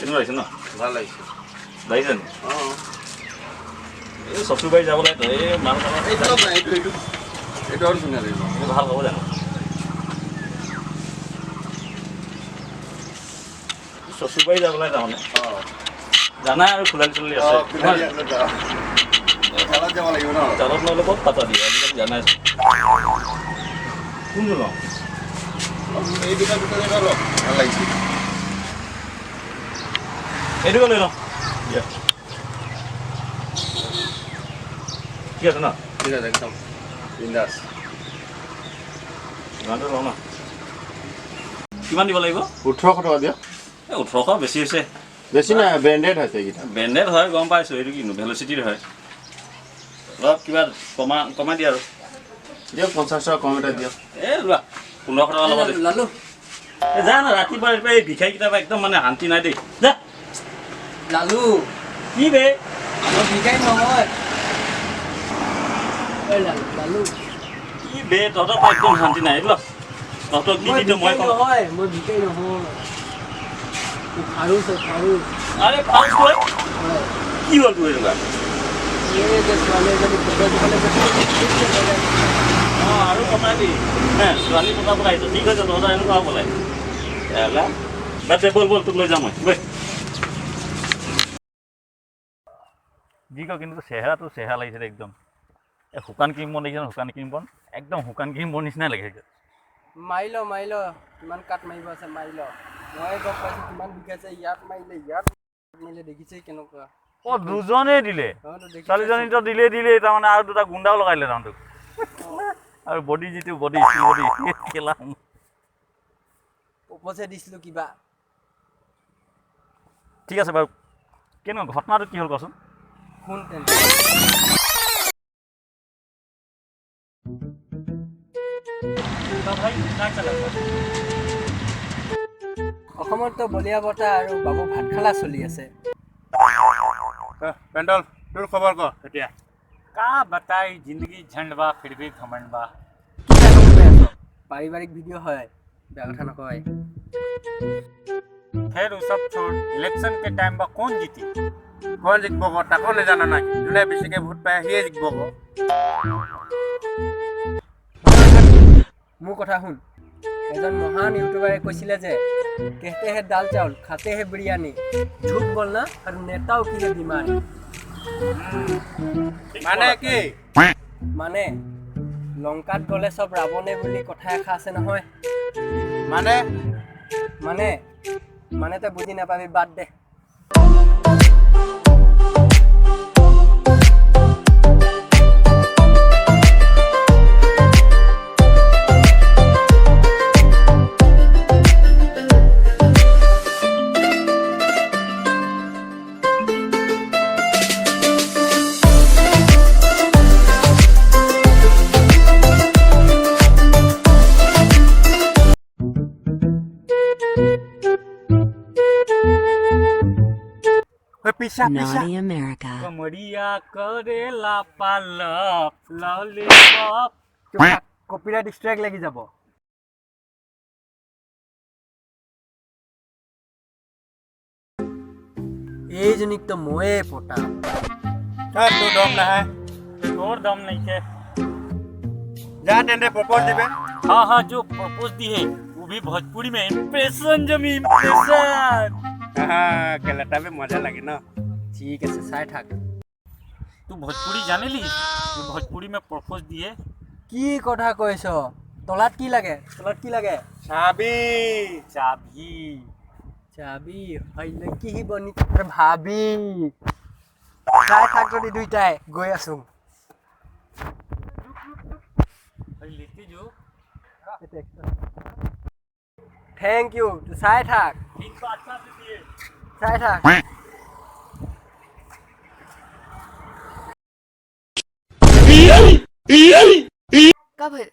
কেনেকুৱা লাগিছে ন? ভাল লাগিছে। লাগিছে নি? অঁ এই চচুবাৰী যাব লাগে এই মানুহ এইটো নাই এইটো আৰু ধুনীয়া লাগিব। ভাল হ'ব জানো? চচুবাৰী যাব লাগে তাৰমানে অঁ জানাই আৰু ফুলালি চুলালি আছে জালত যাব লাগিব ন? জালত নহ'লে ক'ত পাতা দিয়ে আজিকালি জানাই কোনটো লওঁ? এই দুটা লওক ভাল লাগিছে। এইটোকে লৈ লওঁ দিয়া ঠিক আছে ন? ঠিক আছে একদম বিন্দাছ। ইমানটো লওঁ ন? কিমান দিব লাগিব? 1800 টকা দিয়া। এই 1800 বেছি হৈছে। বেছি নাই ব্ৰেণ্ডেড হৈছে এইকেইটা। ব্ৰেণ্ডেড হয় গম পাইছোঁ এইটো কিনো ভেলচিটিৰ হয় অলপ কিবা কমাই দিয়া আৰু দিয়ক 50 টকা কম এটা দিয়ক। এই লোৱা 1500 টকা ল'ব লালু এই যা না ৰাতিপুৱা এই ভিক্ষাৰীকেইটা একদম মানে শান্তি নাই দেই যা লালু কি বে মই ভিকাৰী নহয়। লালু লালু কি বে তহঁতৰ পৰা একদম শান্তি নাই এইবিলাক তহঁতক দি দিওঁ মই কম নহয় মই ভিকাৰী নহয়। ফাৰুচ আৰে ফাৰ্ষ্ট হয় কি হ'ল তোৰ এনেকুৱা অঁ আৰু পতাবি ছোৱালী পতাব আহিছোঁ ঠিক আছে তহঁতৰ এনেকুৱা হ'ব লাগে বাদ বল তোক লৈ যাম মই যি কওঁ কিন্তু চেহেৰাটো চেহেৰা লাগিছে একদম এই শুকান ক্ৰীম বন দেখিছে শুকান ক্ৰীম বন একদম শুকান ক্ৰীম বন নিচিনাই লাগিছে মাৰি ল কিমান কাট মাৰিব আছে মাৰি ল মই গম পাইছোঁ কিমান বিকাইছে ইয়াত মাৰিলে দেখিছে কেনেকুৱা অঁ দুজনেই দিলে ছোৱালীজনীতো দিলেই তাৰমানে আৰু দুটা গুণ্ডাও লগাই দিলে তাৰমানে আৰু বডি যিটো বডি খেলা উপচে দিছিলোঁ কিবা ঠিক আছে বাৰু কেনেকুৱা ঘটনাটো কি হ'ল কচোন শুন অসমততো বলিয়া বঁটা আৰু বাবু ভাতখালা চলি আছে পেণ্ডল তোৰ খবৰ ক এতিয়া का बताई जिंदगी झंड बा फिर भी घमंड बा কি কাম কৰি আছ পাৰিবাৰিক ভিডিঅ' হয় বেয়া কথা নকয় फिर वो सब छोड़ इलेक्शन के टाइम पर कौन जीती কোন জিকিব ক তাকো নাজানা নাই যোনে বেছিকৈ ভোট পায় সিয়ে জিকিব ক মোৰ কথা শুন এজন মহান ইউটিউবাৰে কৈছিলে যে कहते हैं दाल चावल खाते हैं बिरयानी झूठ बोलना और नेताओं की है बीमारी মানে কি মানে লংকাত গ'লে চব ৰাৱণে বুলি কথা এষাৰ আছে নহয় মানে মানে তই বুজি নাপাবি বাদ দে Naughty America. कमरिया करेला पालप लॉलीपॉप কপিৰাইট ষ্ট্ৰাইক লাগি যাব এইজনীকতো ময়ে পতাম তোৰ দম নাহে और दम नहीं है যা তেন্তে প্ৰপ'জ দিবে हाँ जो प्रपोज दी है वो भी भोजपुरी में इम्प्रेशन जमी इम्प्रेशन কেলেটাবে মজা লাগে ন ঠিক আছে চাই থাক तू भोजपुरी जाने ली जो भोजपुरी में प्रपोज दिए কি কথা কৈছ তলাত কি লাগে চাবি चाबी চাবি হইলে কি বনি ভাবি চাই থাক যদি দুইটাই গৈ আছো लेते जो থেংক ইউ চাই থাক इनको अच्छा से दिए চাই থাক कब है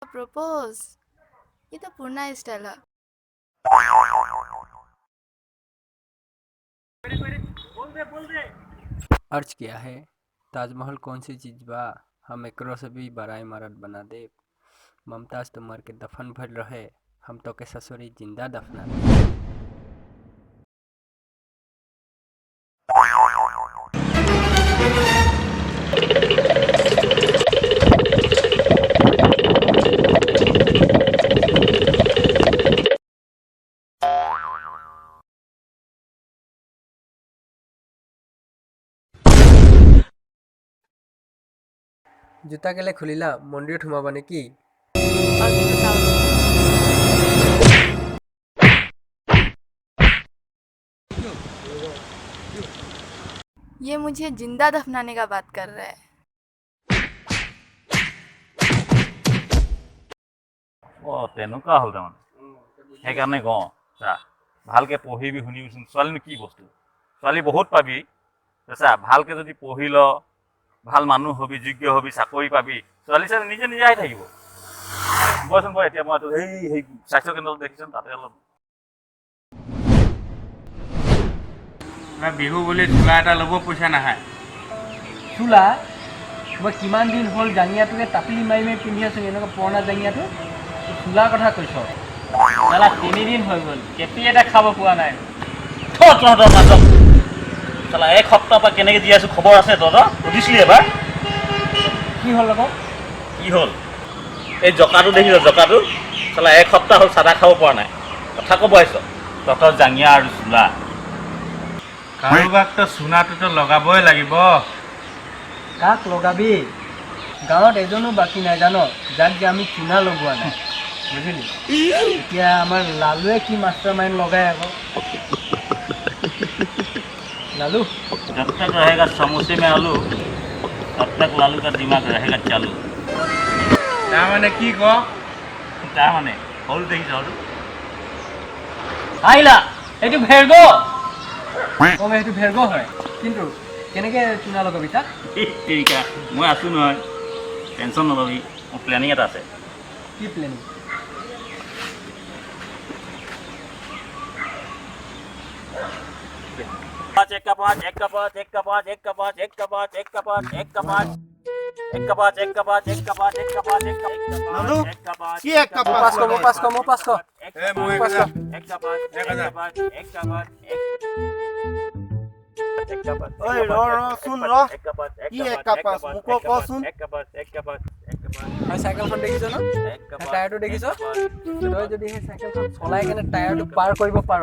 प्रपोज ये तो पुराना स्टाइल है अर्ज किया है ताजमहल कौन सी चीज बा हम एकरो से भी बड़ा इमारत बना दे ममताज तो मर के दफन भर रहे, हम तो के ससुरी जिंदा दफना। জোতা কেলে খুলিলা, মন্দিৰত সোমাবা নেকি? और भी बताओ। ये मुझे जिंदा दफनाने का बात कर रहा है। তেনেকুৱা হ'ল তাৰমানে সেইকাৰণে কওঁ চা ভালকে পঢ়িবি শুনিবিচোন ছোৱালীনো কি বস্তু ছোৱালী বহুত পাবি চা ভালকে যদি পঢ়ি ল ভাল মানুহ হবি যোগ্য হবি চাকৰি পাবি ছোৱালী চাই নিজে নিজে আহি থাকিব বয়চোন বয় এতিয়া মই সেই স্বাস্থ্য কেন্দ্ৰত দেখিছোন তাতে অলপ বিহু বুলি চোলা এটা ল'ব পইচা নাহে চোলা মই কিমান দিন হ'ল জাঙিয়াটোকে তাপিলি মাৰি মাৰি পিন্ধি আছোঁ এনেকুৱা পুৰণা জাঙিয়াটো চোলাৰ কথা কৈছ চালা 3 দিন হৈ গ'ল কেপি এটা খাব পোৱা নাই তহঁতৰ মাজত চালা এক সপ্তাহ পৰা কেনেকৈ দি আছোঁ খবৰ আছে তহঁতৰ সুধিছিলি এবাৰ কি হ'ল আকৌ কি হ'ল এই জকাটো দেখিছ জকাটো চালা এক সপ্তাহ হ'ল চাদা খাব পৰা নাই কথা ক'ব আহিছ তহঁতৰ জাঙিয়া আৰু চোলা কাৰোবাকতো চুনাটোতো লগাবই লাগিব কাক লগাবি গাঁৱত এজনো বাকী নাই জানো যাক যে আমি চুনা লগোৱা নাই বুজিলি এতিয়া আমাৰ লালুৱে কি মাষ্টাৰ মাইণ্ড লগাই আকৌ लालू जब तक रहेगा समोसे में आलू तब तक लालू का दिमाग रहेगा चालू তাৰমানে কি ক তাৰ মানে হ'ল দেখিছ আৰু আহিলা এইটো ভেৰগ কম এইটো ভেৰগ হয় কিন্তু কেনেকৈ চুনা লগাবি তাক তেৰিকা মই আছোঁ নহয় টেনশ্যন নল'বি মোৰ প্লেনিং এটা আছে কি প্লেনিং एक का पाँच एक का पाँच एक का पाँच एक का पाँच एक का पाँच एक का पाँच एक का पाँच एक का पाँच एक का पाँच एक का पाँच एक का पाँच एक का एक का पाँच কি এক কাপ পাঁচ পাঁচশ এ মই এক হাজাৰ एक का पाँच एक का पाँच एक का पाँच एक का पाँच ঐ ৰ শুন ৰ एक का पाँच কি এক কাপ পাঁচ মোক কচোন एक का पाँच एक का पाँच एक का पाँच হয় চাইকেলখন দেখিছ ন एक का पाँच টায়াৰটো দেখিছ তই যদি সেই চাইকেলখন চলাই কেনে টায়াৰটো পাৰ কৰিব পাৰ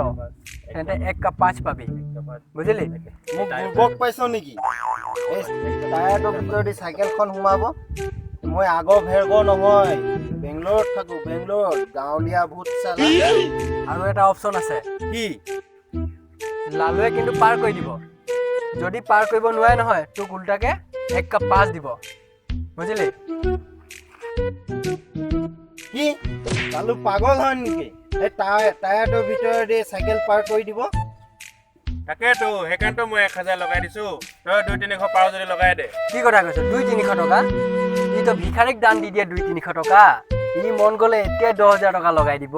তেন্তে 1 কাপ 5 পাবি বুজিলি মোক বুৰ্বক পাইছ নেকি এই টায়াৰটোৰ ভিতৰদি চাইকেলখন সোমাব মই আগৰ ভেৰগ নহয় বেংগলোৰত থাকোঁ বেংগলোৰত গাঁৱলীয়া ভূত চালা আৰু এটা অপচন আছে কি লালুৱে কিন্তু পাৰ কৰি দিব যদি পাৰ কৰিব নোৱাৰে নহয় তোক উল্টাকে 1 কাপ 5 দিব বুজিলি কি লালু পাগল হয় নেকি এই টায়াৰটোৰ ভিতৰদি চাইকেল পাৰ কৰি দিব তাকেতো সেইকাৰণেতো মই 1000 লগাই দিছোঁ তই 2-300 পাৰ যদি লগাই দে কি কথা কৈছ 2-300 টকা ই তো ভিখাৰীক দান দি দিয়ে 2-300 টকা ই মন গ'লে এতিয়া 10000 টকা লগাই দিব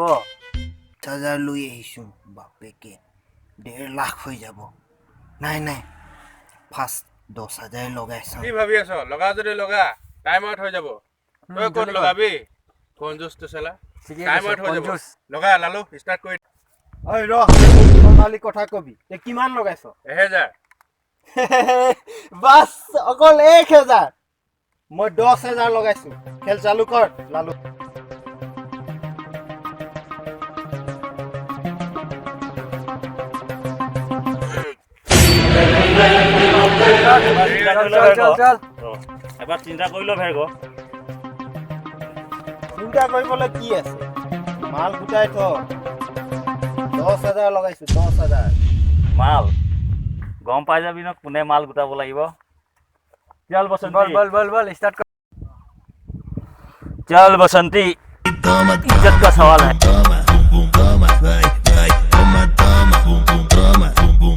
চাৰ্জাৰ লৈ আহিছোঁ বাপেকে 1.5 লাখ হৈ যাব নাই নাই ফাৰ্ষ্ট 10000 লগাইছোঁ কি ভাবি আছ লগা যদি লগা টাইম আউট হৈ যাব তই ক'ত লগাবি কনজুসটো চালা টাইম আউট হৈ যাব লগা লালু ষ্টাৰ্ট কৰি ঐ ৰ সোণালী কথা কবি তে কিমান লগাইছ 1000 বাস অকল 1000 মই 10000 লগাইছোঁ খেল চালু কৰ লালু চল এবাৰ চিন্তা কৰি ল ভেৰগ চিন্তা কৰিবলৈ কি আছে মাল গোটাই থ 10000 লগাইছোঁ 10000 মাল গম পাই যাবি ন কোনে মাল গোটাব লাগিব চল বসন্তি বল স্टार्ट कर चल बसंती इज्जत का सवाल है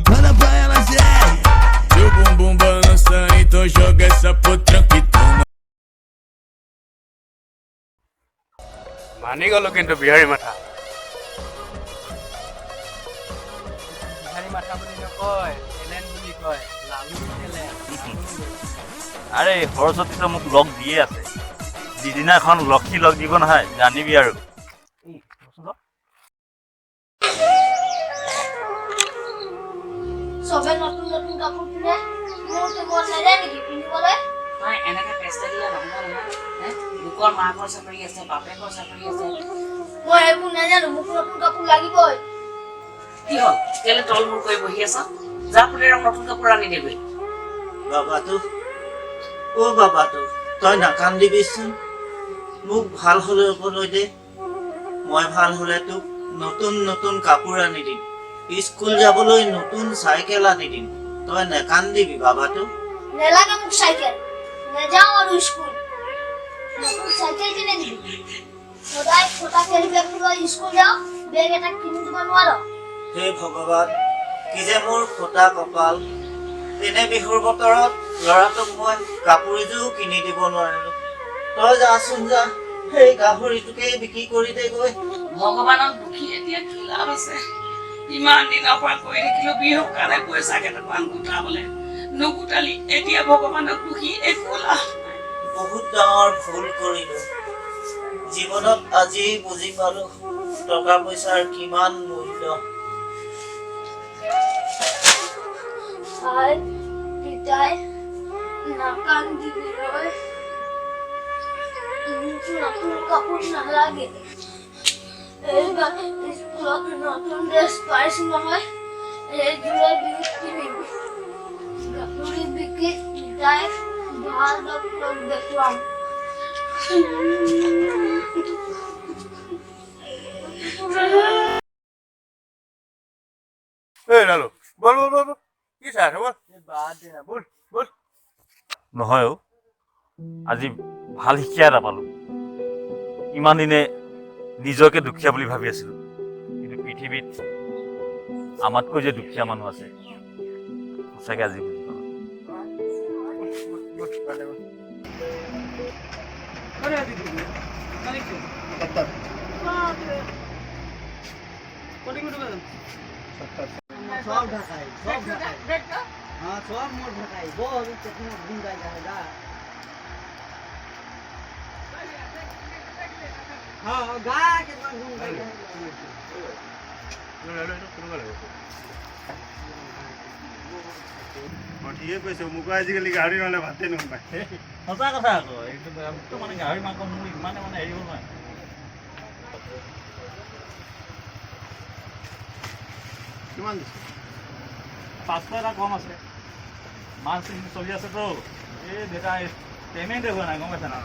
Manda pra ela, Zé. Seu bumbum balança, então joga essa potranca que toma. মানি গ'লো কিন্তু বিহাৰী মাথা বিহাৰী মাথা বুলি নকয় এলেন বুলি কয় লালু এলেন আরে সরস্বতী তো মোক লগ দিয়ে আছে যিদিনাখন লক্ষী লগ দিব নহয় জানিবি আৰু সবে নতুন নতুন কাপোৰ কিনে মোৰতো মন নাযায় নেকি পিন্ধিবলৈ তই এনেকে পেষ্ট দিলে নহ'ব নহয় লোকৰ মাকৰ চাকৰি আছে বাপেকৰ চাকৰি আছে মই এইবোৰ নাজানো মোক নতুন কাপোৰ লাগিবই কি হ'ল কেলে তল মূৰ কৰি বহি আছ যা ফুলে নতুন কাপোৰ আনি দিবি বাবাটো বাবাটো তই নাকান্দিবিচোন মোক ভাল হ'লে অকলৈ দে মই ভাল হ'লে তোক নতুন নতুন কাপোৰ আনি দিম স্কুল যাবলৈ নতুন চাইকেল আনি দিম তই নাকান্দিবি বাবাটো নেলাগে মোক চাইকেল নাযাওঁ আৰু স্কুল নতুন চাইকেল কিনে দিবি সদায় ফটা কেৰি বেগ লৈ স্কুল যাওঁ বেগ এটা কিনি দিব নোৱাৰ হে ভগৱান কি যে মোৰ ফটা কপাল তেনে বিহুৰ বতৰত ল'ৰাটোক মই কাপোৰ এযোৰ কিনি দিব নোৱাৰিলো তই যাচোন যা সেই গাহৰিটোকে বিক্ৰী কৰি দে গৈ ভগৱানক দুখী এতিয়া কি লাভ আছে ইমান দিনৰ পৰা কৈ থাকিলো বিহুৰ কাৰণে পইচা কেইটামান গোটাবলৈ নুগোটালি এতিয়া ভগৱানক দুখী একো লাভ নাই বহুত ডাঙৰ ভুল কৰিলো জীৱনত আজি বুজি পালো টকা পইচাৰ কিমান মূল্য চাই পিতাই নাকান্দিবলৈ মোক নতুন কাপোৰ নালাগে এইবাৰ স্কুলত নতুন ড্ৰেছ পাইছো নহয় এইযোৰে বিহুত কিনিম গাহৰি বিকি পিতাই ভাল ডক্টৰক দেখুৱাম এই লালু বল বল বল কি চাই আছ বল বল বল নহয় অ' আজি ভাল শিক্ষা এটা পালোঁ ইমান দিনে নিজকে দুখীয়া বুলি ভাবি আছিলোঁ কিন্তু পৃথিৱীত আমাতকৈ যে দুখীয়া মানুহ আছে সঁচাকৈ আজি বুজি পালোঁ সব ঢাকাই হ্যাঁ সব মোর ঢাকাই বল কিতনা दिन का जाएगा हाँ गा कितना घूम गया ঠিকে কৈছে মোক আজিকালি গাহৰি নহ'লে ভাতে নোপায় সঁচা কথা আকৌ এইটো মানে গাহৰি মাংস মোৰ ইমানে মানে এৰিব নোৱাৰে কিমান দিছে 500 এটা কম আছে মাছ চলি আছেতো এই দেউতা পে'মেণ্টে হোৱা নাই গম পাইছা না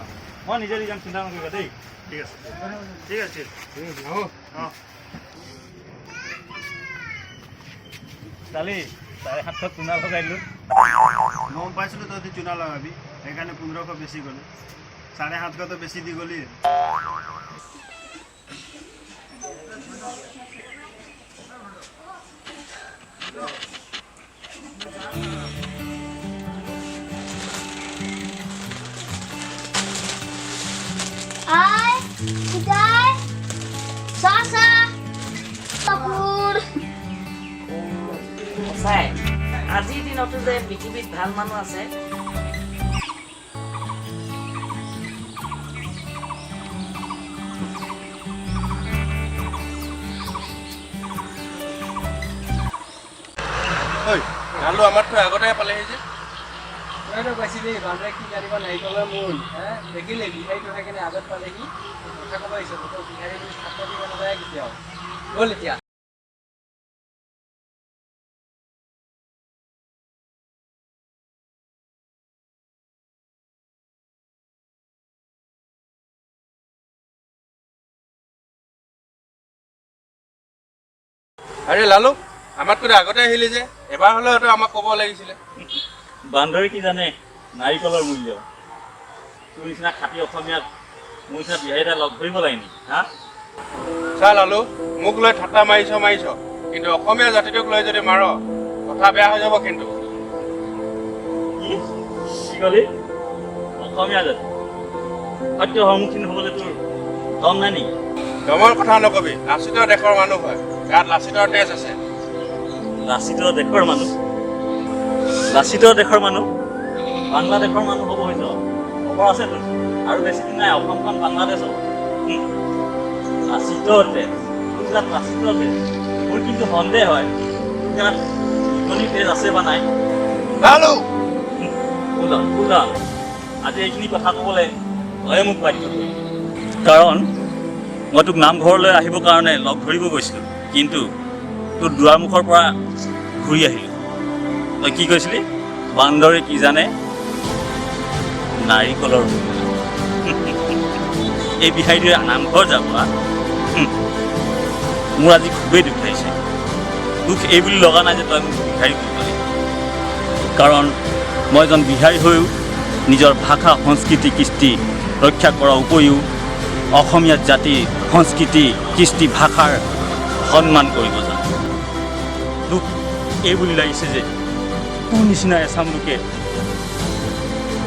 মই নিজে দি যাম চিন্তা নকৰিবা দেই ঠিক আছে ঠিক আছে অঁ কালি 750 চুনা লগাই দিলোঁ গম পাইছিলোঁ তহঁতি চুনা লগাবি সেইকাৰণে 1500 বেছি গ'লে 750 বেছি দি গ'লি আই পিতাই চাচা কাপোৰ সঁচাই আজিৰ দিনতো যে পৃথিৱীত ভাল মানুহ আছে লালু আমাৰতো আগতে পালেহি যে তইতো কৈছিলি বান্দৰে কি জানিব নাৰিকলৰ মূল দেখিলে বিহাৰীটো থাকিলে আগত পালেহি কথা ক'ব আহিছে তোৰ বিহাৰী বুলি ছাত্ৰ দিব নাযায় কেতিয়াও ব'ল এতিয়া আৰে লালু আমাতকৈ আগতে আহিলি যে এবাৰ হ'লেও আমাক ক'ব লাগিছিলে বান্দৰে কি জানে নাৰিকলৰ মূল্য তোৰ নিচিনা খাটি অসমীয়াক মোৰ নিচিনা বিহাৰী এটা লগ ধৰিব লাগে নেকি হা চা লালু মোক লৈ ঠাট্টা মাৰিছ কিন্তু অসমীয়া জাতিটোক লৈ যদি মাৰ কথা বেয়া হৈ যাব কিন্তু কি ক'লি অসমীয়া জাতি সত্যৰ সন্মুখীন হ'বলৈ তোৰ দম নাই নেকি দমৰ কথা নকবি লাচিত দেশৰ মানুহ হয় ইয়াত লাচিতৰ তেজ আছে লাচিত দেশৰ মানুহ লাচিত দেশৰ মানুহ বাংলাদেশৰ মানুহ হ'ব হৈছে খবৰ আছে তোৰ আৰু বেছি দিন নাই অসমখন বাংলাদেশ হ'ব। আচিততে গুজৰাট আচিততে মোৰ কিন্তু সন্দেহ হয় ইয়াত ইকনি তেজ আছে বা নাই। লালু শুনা আজি এইখিনি কথা ক'বলৈ তয়ে মোক বাধ্য কৰিলি। কাৰণ মই তোক নামঘৰলৈ আহিবৰ কাৰণে লগ ধৰিব গৈছিলোঁ, কিন্তু তোৰ দুৱাৰমুখৰ পৰা ঘূৰি আহিলোঁ। তই কি কৈছিলি? বান্দৰে কি জানে নাৰিকলৰ এই বিহাৰীটোৱে নামঘৰ যাব। মোৰ আজি খুবেই দুখ লাগিছে। দুখ এই বুলি লগা নাই যে তই মোক বিহাৰী বুলি ক'লি, কাৰণ মই এজন বিহাৰী হৈও নিজৰ ভাষা সংস্কৃতি কৃষ্টি ৰক্ষা কৰাৰ উপৰিও অসমীয়া জাতিৰ সংস্কৃতি কৃষ্টি ভাষাৰ সন্মান কৰিব জানো। দুখ এই বুলি লাগিছে যে তোৰ নিচিনা এচাম লোকে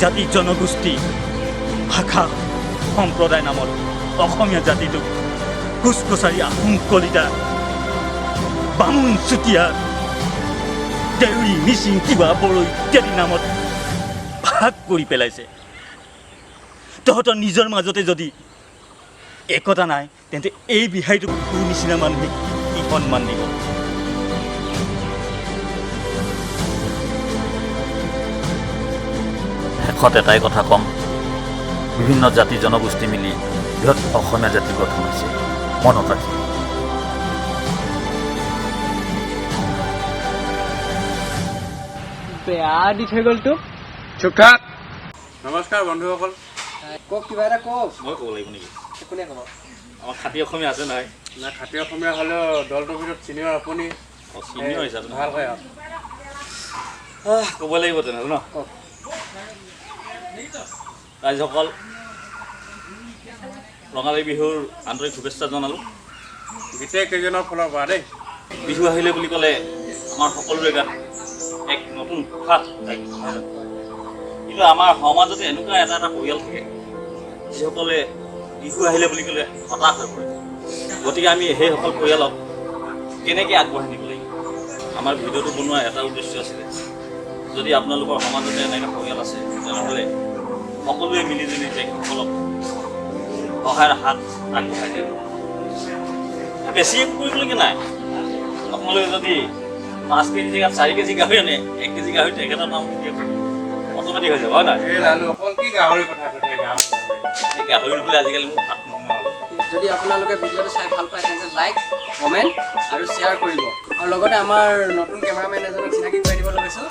জাতি জনগোষ্ঠী ভাষা সম্প্ৰদায় নামত অসমীয়া জাতিটোক কোচ কছাৰী আহোম কলিতা বামুণ চুতীয়া দেউৰী মিচিং কিবা বড়ো ইত্যাদি নামত ভাগ কৰি পেলাইছে। তহঁতৰ নিজৰ মাজতে যদি একতা নাই তেন্তে এই বিহাৰীটোক তোৰ নিচিনা মানুহে কি সন্মান দিব? শেষত এটাই কথা ক'ম, বিভিন্ন জাতি জনগোষ্ঠী মিলি বৃহৎ অসমীয়া জাতি গঠন হৈছে, মনত ৰাখি। বেয়া দি থৈ গ'ল তোক। চুপ থাক। নমস্কাৰ বন্ধুসকল। কওক, কিবা এটা কওক। মই ক'ব লাগিব নেকি? কোনে ক'ব? আমাৰ খাটি অসমীয়া আছে নহয়। না খাটি অসমীয়া হ'লেও দলটোৰ ভিতৰত চিনিয়ৰ আপুনি চিনিয়ৰ হিচাপে ভালকৈ আৰু ক'ব লাগিব তেনেহ'লে ন। কওক। ৰাইজসকল, ৰঙালী বিহুৰ আন্তৰিক শুভেচ্ছা জনালোঁ। গোটেই কেইজনৰ ফালৰ পৰা দেই। বিহু আহিলে বুলি ক'লে আমাৰ সকলোৰে গাত এক নতুন উৎসাহ থাকে, কিন্তু আমাৰ সমাজতে এনেকুৱা এটা পৰিয়াল থাকে যিসকলে বিহু আহিলে বুলি ক'লে হতাশ হৈ পৰে। গতিকে আমি সেইসকল পৰিয়ালক কেনেকৈ আগবঢ়াই নিব লাগিব, আমাৰ ভিডিঅ'টো বনোৱাৰ এটা উদ্দেশ্য আছিলে। যদি আপোনালোকৰ সমাজতে এনেকুৱা পৰিয়াল আছে তেনেহ'লে সকলোৱে মিলিজুলি তেখেতসকলক সহায়ৰ হাত আগবঢ়াই দিয়ে। বেছি একো কৰিবলগীয়া নাই। আপোনালোকে যদি 5 কেজি জেগাত 4 কেজি গাহৰি আনে, 1 কেজি গাহৰি তেখেতৰ নাম দিয়ক, অট'মেটিক হৈ যাব, হয় নাই? এই লালু অকল কি গাহৰি কথা কৈছে? এই গাহৰি নহ'লে আজিকালি মোৰ ভাত নোহোৱা হ'ল। যদি আপোনালোকে ভিডিঅ'টো চাই ভাল পায় তেন্তে লাইক, কমেণ্ট আৰু শ্বেয়াৰ কৰিব। আৰু লগতে আমাৰ নতুন কেমেৰামেন এজনক চিনাকি কৰি দিবলৈ লৈছোঁ।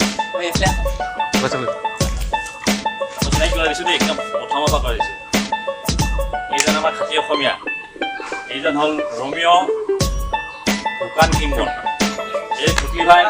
চিনাকি কৰি দিছোঁ দেই, একদম প্ৰথমৰ পৰা কৰি দিছোঁ। এইজন আমাৰ খাটি অসমীয়া, এইজন হ'ল ৰমিঅ' দোকান কিংবন, এই পুতলি ভাই